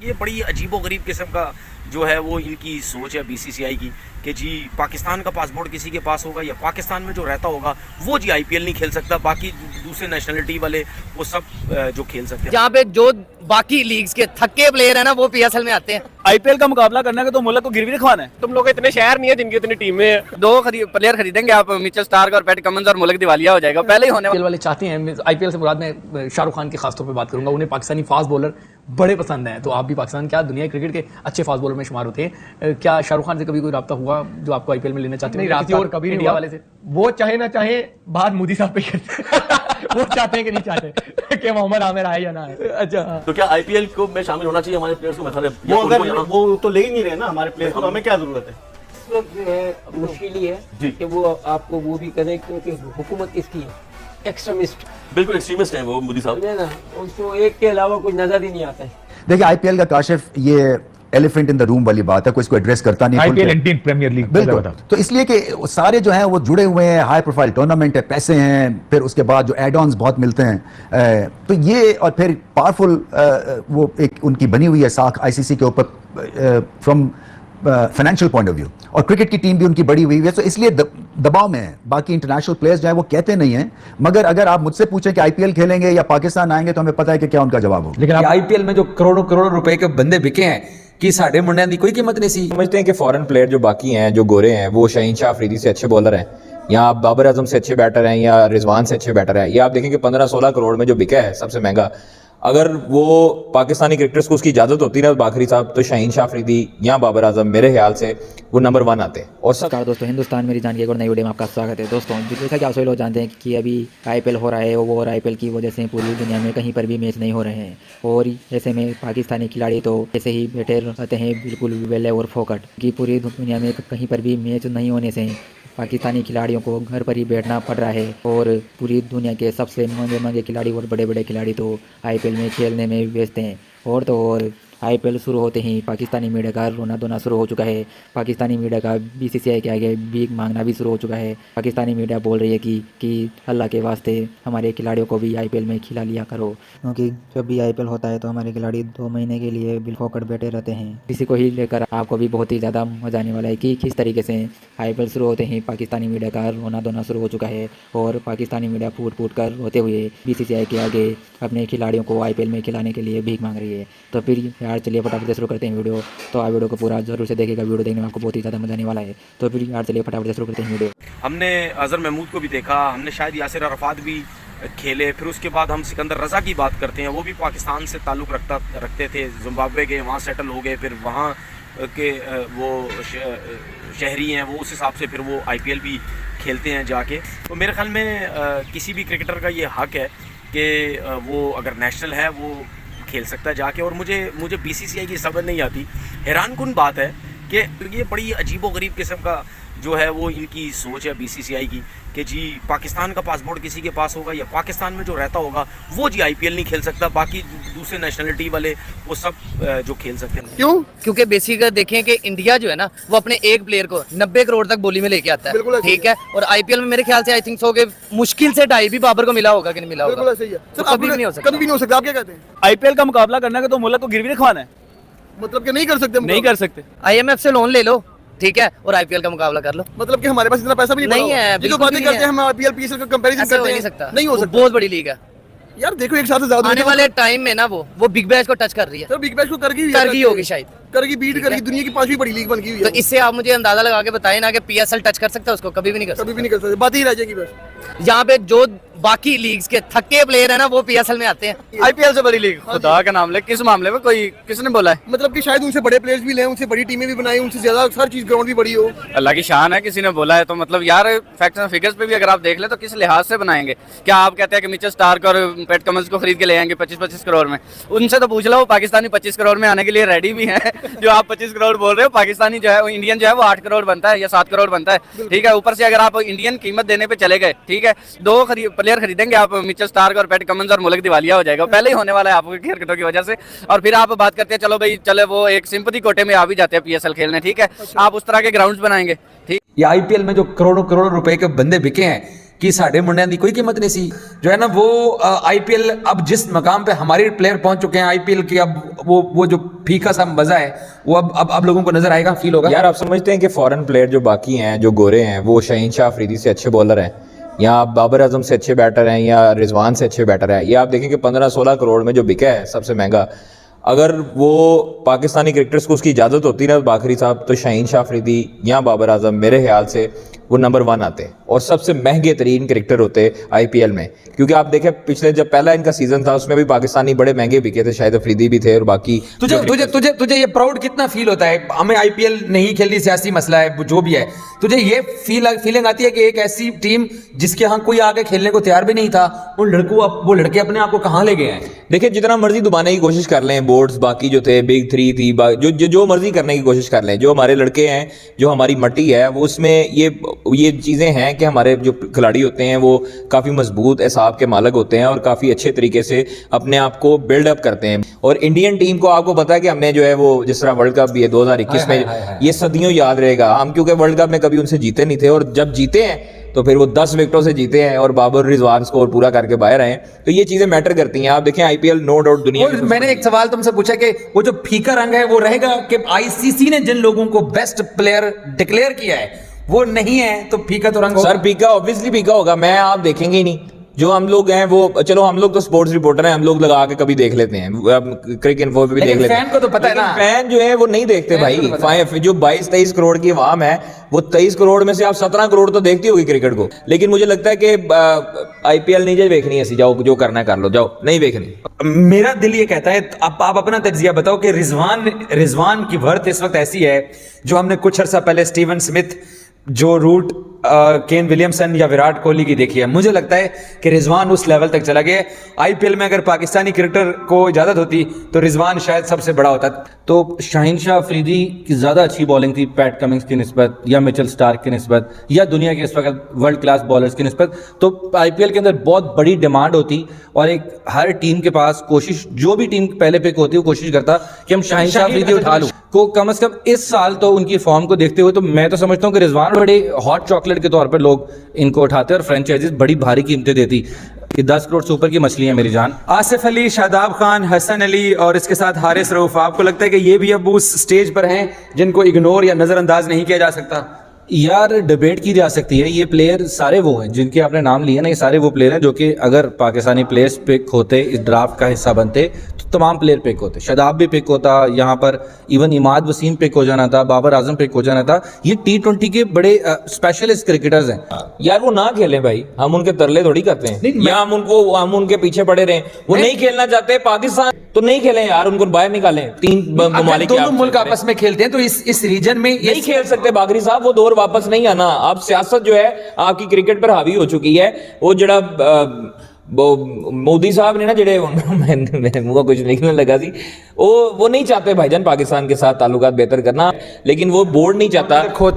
ये बड़ी अजीबोगरीब किस्म का जो है वो इनकी सोच है बीसीसीआई की कि जी पाकिस्तान का पासपोर्ट किसी के पास होगा या पाकिस्तान में जो रहता होगा वो जी आईपीएल नहीं खेल सकता, बाकी दूसरे नेशनलिटी वाले वो सब जो खेल सकते हैं। जहाँ पे जो बाकी लीग्स के थक्के प्लेयर है ना वो पीएसएल में आते हैं। आईपीएल का मुकाबला करना है तो मुल्क को गिरवी रखवाना है। तुम लोग इतने शहर नहीं है जिनकी इतनी टीमें हैं। दो प्लेयर खरीदेंगे आप, मिचेल स्टार्क और पैट कमिंस, और मुल्क दिवालिया हो जाएगा पहले ही होने आईपीएल वाले चाहते हैं। आईपीएल से मुराद मैं शाहरुख खान की खासतौर पे बात करूंगा, उन्हें पाकिस्तानी फास्ट बॉलर बड़े पसंद हैं। तो आप भी पाकिस्तान क्या दुनिया क्रिकेट के अच्छे फास्ट बॉलर में शुमार होते हैं, क्या शाहरुख खान से कभी कोई राब्ता हुआ जो आपको आईपीएल में लेना चाहते हैं? नहीं, राब्ता और कभी इंडिया वाले से वो चाहे ना चाहे बात मोदी साहब पे करते वो चाहते हैं कि नहीं चाहते कि मोहम्मद आमिर आए या ना आए। अच्छा, तो क्या आईपीएल को में शामिल होना चाहिए हमारे प्लेयर्स को? मतलब वो अगर वो तो ले ही नहीं रहे ना हमारे प्लेयर्स को, तो हमें क्या जरूरत है? इस वक्त जो है मुश्किल ही है कि वो आपको वो भी करें, क्योंकि हुकूमत किसकी है? एक्सट्रीमिस्ट, बिल्कुल एक्सट्रीमिस्ट है वो मोदी साहब है ना, उसको एक के अलावा कुछ नजर ही नहीं आता है। देखिए आईपीएल का काशिफ ये एलिफेंट इन द रूम वाली बात है, कोई इसको एड्रेस करता नहीं। आईपीएल इंडियन प्रीमियर लीग बिल्कुल, तो इसलिए कि सारे जो हैं वो जुड़े हुए हैं, हाई प्रोफाइल टूर्नामेंट है, पैसे हैं, फिर उसके बाद जो एड ऑन्स बहुत मिलते हैं, तो ये और फिर पावरफुल वो एक उनकी बनी हुई है साख आईसीसी के ऊपर from financial point of view, और क्रिकेट की टीम भी उनकी बड़ी हुई है, तो इसलिए दबाव में है। बाकी इंटरनेशनल प्लेयर्स जो है वो कहते नहीं हैं, मगर अगर आप मुझसे पूछें कि आईपीएल खेलेंगे या पाकिस्तान आएंगे तो हमें पता है कि क्या उनका जवाब होगा। लेकिन आईपीएल में जो करोड़ों करोड़ रुपए के बंदे बिके हैं कि साढ़े मुंडिया की कोई कीमत नहीं सी। समझते हैं कि फॉरेन प्लेयर जो बाकी हैं, जो गोरे हैं, वो शाहीन शाह अफरीदी से अच्छे बॉलर हैं, या बाबर आजम से अच्छे बैटर हैं, या रिजवान से अच्छे बैटर हैं। ये आप देखेंगे 15-16 करोड़ में जो बिका है सबसे महंगा, अगर वो पाकिस्तानी क्रिकेटर्स को उसकी इजाजत होती ना बाखरी साहब, तो शाहीन शाह अफरीदी या बाबर आजम मेरे ख्याल से वो नंबर 1 आते। और नमस्कार दोस्तों, हिंदुस्तान मेरी जान की एक और नई वीडियो में आपका स्वागत है। दोस्तों जैसा कि आप सभी लोग जानते हैं कि अभी आईपीएल हो रहा है, वो और आईपीएल की वजह से पूरी दुनिया में कहीं पर भी मैच नहीं हो रहे हैं, और ऐसे में पाकिस्तानी खिलाड़ी तो ऐसे ही बैठे रहते हैं बिल्कुल वेले और फोकट कि पूरी दुनिया में कहीं पर भी मैच नहीं होने से पाकिस्तानी खिलाड़ियों को घर पर ही बैठना पड़ रहा है, और पूरी दुनिया के सबसे महंगे महंगे खिलाड़ी और बड़े बड़े खिलाड़ी तो आईपीएल में खेलने में व्यस्त हैं। और तो और आईपीएल शुरू होते ही पाकिस्तानी मीडिया का रोना धोना शुरू हो चुका है। पाकिस्तानी मीडिया का बीसीसीआई के आगे भीख मांगना भी शुरू हो चुका है। पाकिस्तानी मीडिया बोल रही है कि अल्लाह के वास्ते हमारे खिलाड़ियों को भी आईपीएल में खिला लिया करो, क्योंकि जब भी आईपीएल होता है तो हमारे खिलाड़ी 2 महीने के लिए बिलफोकट बैठे रहते हैं। इसी को ही लेकर आपको भी बहुत ही ज़्यादा मजा आने वाला है कि किस तरीके से आईपीएल शुरू होते ही पाकिस्तानी मीडिया का रोना धोना शुरू हो चुका है, और पाकिस्तानी मीडिया फूट फूट कर रोते हुए बीसीसीआई के आगे अपने खिलाड़ियों को आईपीएल में खिलाने के लिए भीख मांग रही है। तो फिर यार चलिए फटाफट से शुरू करते हैं वीडियो। तो आप वीडियो को पूरा जरूर से देखिएगा, वीडियो देखने में आपको बहुत ही ज़्यादा मजा आने वाला है। तो फिर यार चलिए फटाफट से शुरू करते हैं वीडियो। हमने अजहर महमूद को भी देखा, हमने शायद यासिर अरफात भी खेले, फिर उसके बाद हम सिकंदर रज़ा की बात करते हैं, वो भी पाकिस्तान से ताल्लुक़ रखते थे, जिम्बाब्वे गए, वहाँ सेटल हो गए, फिर वहाँ के वो शहरी हैं, वो उस हिसाब से फिर वो आईपीएल भी खेलते हैं जाके। तो मेरे ख्याल में किसी भी क्रिकेटर का ये हक है कि वो अगर नेशनल है वो खेल सकता है जाके। और मुझे बीसीसीआई की समझ नहीं आती, हैरानकुन बात है कि ये बड़ी अजीबोगरीब किस्म का जो है वो इनकी सोच है बीसीसीआई की कि जी पाकिस्तान का पासपोर्ट किसी के पास होगा या पाकिस्तान में जो रहता होगा वो जी आईपीएल नहीं खेल सकता, बाकी दूसरे नेशनलिटी वाले वो सब जो खेल सकते हैं। क्यों? क्योंकि बेसिक देखें कि इंडिया जो है ना वो अपने एक प्लेयर को 90 करोड़ तक बोली में लेके आता है, ठीक है, और आईपीएल में मेरे ख्याल से आई थिंक सो के मुश्किल से 2.5 भी बाबर को मिला होगा कि नहीं मिला होगा। तो कभी भी नहीं हो सकता, कभी भी नहीं हो सकता। आप क्या कहते हैं? आईपीएल का मुकाबला करना है तो मुल्क को गिरवी रखवाना है। मतलब कि नहीं कर सकते? नहीं कर सकते। IMF से लोन ले लो, ठीक है, और आईपीएल का मुकाबला कर लो। मतलब कि हमारे पास इतना पैसा भी नहीं है, जो बातें करते हैं हम आईपीएल पीएसएल का कंपैरिजन करते हैं, नहीं सकता, नहीं हो सकता। बहुत बड़ी लीग है यार, देखो एक साथ से ज्यादा आने वाले टाइम में ना वो बिग बैश को टच कर रही है। तो बिग बैश को कर गई होगी शायद, करेगी, बीट करेगी, दुनिया की 5वीं बड़ी लीग बन गई है। तो इससे आप मुझे अंदाजा लगा के बताएं ना कि पीएसएल टच कर सकता है उसको? कभी भी नहीं कर सकता, कभी भी नहीं कर सकते, बात ही रह जाएगी बस। यहाँ पे जो बाकी लीग्स के थक्के प्लेयर है ना वो पीएसएल में आते हैं। आईपीएल से बड़ी लीग खुदा का नाम ले, किस मामले में? कोई किसने बोला है? मतलब कि शायद उनसे बड़े प्लेयर्स भी ले, उनसे बड़ी टीमें भी बनाई, उनसे ज्यादा हर चीज ग्राउंड भी बड़ी हो। अल्लाह की शान है, किसी ने बोला है तो मतलब यार फैक्ट्स एंड फिगर्स पे भी अगर आप देख ले तो किस लिहाज से बनाएंगे? क्या आप कहते हैं कि मिचेल स्टार्क और पैट कमिंस को खरीद के ले आएंगे 25-25 करोड़ में? उनसे तो पूछ लो, वो पाकिस्तानी 25 करोड़ में आने के लिए रेडी भी है। जो आप 25 करोड़ बोल रहे हो, पाकिस्तानी जो है वो इंडियन जो है वो 8 करोड़ बनता है या 7 करोड़ बनता है, ठीक है। ऊपर से अगर आप इंडियन कीमत देने पे चले गए, ठीक है, 2 प्लेयर खरीदेंगे आप, मिचेल स्टार्क और पैट कमिंस, और मुल्क दिवालिया हो जाएगा पहले ही होने वाला है आपको क्रिकेटों की वजह से। और फिर आप बात करते हैं चलो भाई चले वो एक सिंपैथी कोटे में आ भी जाते हैं पीएसएल खेलने, ठीक है, आप उस तरह के ग्राउंड्स बनाएंगे, ठीक। ये आईपीएल में जो करोड़ों करोड़ रुपए के बंदे बिके हैं कि साढ़े मुंडिया की कोई कीमत नहीं सी जो है ना वो आईपीएल अब जिस मकाम पे हमारे प्लेयर पहुंच चुके हैं आईपीएल की, अब वो जो फीका सा मजा है वो अब लोगों को नजर आएगा, फील होगा। यार आप समझते हैं कि फॉरेन प्लेयर जो बाकी हैं, जो गोरे हैं, वो शाहीन शाह अफरीदी से अच्छे बॉलर हैं या बाबर आजम से अच्छे बैटर हैं या रिजवान से अच्छे बैटर हैं? ये आप देखें कि 15-16 करोड़ में जो बिका है सबसे महंगा, अगर वो पाकिस्तानी क्रिकेटर्स को उसकी इजाज़त होती ना बाखरी साहब, तो शाहीन शाह अफरीदी या बाबर आजम मेरे ख्याल से वो नंबर 1 आते और सबसे महंगे तरीन क्रिकेटर होते आईपीएल में। क्योंकि आप देखें पिछले जब पहला इनका सीजन था उसमें भी पाकिस्तानी बड़े महंगे बिके थे, शायद अफरीदी भी थे और बाकी। तुझे ये प्राउड कितना फील होता है? हमें आईपीएल नहीं खेलनी, सियासी मसला है जो भी है, तुझे ये फीलिंग आती है कि एक ऐसी टीम जिसके यहाँ कोई आगे खेलने को तैयार भी नहीं था, वो लड़के अपने आप को कहाँ ले गए हैं? देखिए जितना मर्जी दबाने की कोशिश कर लें, बोर्ड्स बाकी जो थे, बिग 3 थी, जो मर्जी करने की कोशिश कर लें, जो हमारे लड़के हैं, जो हमारी मट्टी है, वो उसमें ये चीज़ें हैं कि हमारे जो खिलाड़ी होते हैं वो काफ़ी मजबूत एसाब के मालिक होते हैं और काफ़ी अच्छे तरीके से अपने आप को बिल्डअप करते हैं। और इंडियन टीम को आपको पता है कि हमने जो है वो जिस तरह वर्ल्ड कप ये 2021 में ये सदियों याद रहेगा हम, क्योंकि वर्ल्ड कप में कभी उनसे जीते नहीं थे और जब जीते हैं तो फिर वो 10 विकेटों से जीते हैं और बाबर रिजवान स्कोर पूरा करके बाहर आए। तो ये चीजें मैटर करती हैं। आप देखें आईपीएल नो डाउट दुनिया में। मैंने एक सवाल तुमसे पूछा कि वो जो फीका रंग है वो रहेगा कि आईसीसी ने जिन लोगों को बेस्ट प्लेयर डिक्लेयर किया है वो नहीं है, तो फीका तो रंग होगा। सर फीका ऑब्वियसली फीका होगा, मैं आप देखेंगे ही नहीं। जो हम लोग हैं वो, चलो हम लोग तो स्पोर्ट्स रिपोर्टर हैं, हम लोग लगा के कभी देख लेते हैं, क्रिकेट इन्फो पे भी देख लेते हैं। फैन को तो पता है ना, फैन जो है वो नहीं देखते भाई। जो 22-23 करोड़ की आवाम है वो 23 करोड़ में से आप 17 करोड़ तो देखती होगी क्रिकेट को। लेकिन मुझे लगता है कि आईपीएल नहीं देखनी है, जाओ जो करना है कर लो, जाओ नहीं देखनी। मेरा दिल ये कहता है आप अपना तज्जिया बताओ कि रिजवान की वर्थ इस वक्त ऐसी है जो हमने कुछ अर्सा पहले स्टीवन स्मिथ, जो रूट केन विलियमसन या विराट कोहली की देखी है। मुझे लगता है कि रिजवान उस लेवल तक चला गया। आईपीएल में अगर पाकिस्तानी क्रिकेटर को इजाजत होती तो रिजवान शायद सबसे बड़ा होता। तो शाहीन शाह अफरीदी की ज़्यादा अच्छी बॉलिंग थी पैट कमिंस की निस्बत या मिचेल स्टार्क की निस्बत या दुनिया के इस वक्त वर्ल्ड क्लास बॉलर्स की निस्बत। तो आईपीएल के अंदर बहुत बड़ी डिमांड होती और एक हर टीम के पास कोशिश, जो भी टीम पहले पिक होती है वो कोशिश करता कि हम शाहीन शाह अफरीदी उठा लूं को कम से कम इस साल। तो उनकी फॉर्म को देखते हुए तो मैं तो समझता हूँ कि रिजवान बड़े हॉट चॉकलेट के तौर पर लोग इनको उठाते और फ्रेंचाइजीज बड़ी भारी कीमतें देती कि 10 करोड़ से ऊपर की मछली है मेरी जान। आसिफ अली, शादाब खान, हसन अली और इसके साथ हारिस रऊफ, आपको लगता है कि ये भी अब उस स्टेज पर हैं जिनको इग्नोर या नजरअंदाज नहीं किया जा सकता? यार डिबेट की जा सकती है। ये प्लेयर सारे वो हैं जिनके आपने नाम लिए ना, ये सारे वो प्लेयर हैं जो कि अगर पाकिस्तानी प्लेयर्स पिक होते, इस ड्राफ्ट का हिस्सा बनते तो तमाम प्लेयर पिक होते। शादाब भी पिक होता, यहाँ पर इवन इमाद वसीम पिक हो जाना था, बाबर आजम पिक हो जाना था। ये T20 के बड़े स्पेशलिस्ट क्रिकेटर्स हैं। यार वो ना खेलें भाई, हम उनके तरले थोड़ी करते हैं या हम उनके पीछे पड़े रहे। वो नहीं खेलना चाहते पाकिस्तान तो नहीं खेलें यार, उनको बाहर निकालें। 3 ममालिक दोनों मुल्क आपस में खेलते हैं तो इस रीजन में नहीं खेल सकते बागरी साहब, वो दौर वापस नहीं आना। आप सियासत जो है आपकी क्रिकेट पर हावी हो चुकी है। वो जड़ा मोदी साहब ने ना जड़े मेरे मुंह कुछ निकलने लगा सी, वो नहीं चाहते भाईजान पाकिस्तान के साथ ताल्लुकात बेहतर करना, लेकिन वो बोर्ड नहीं चाहता।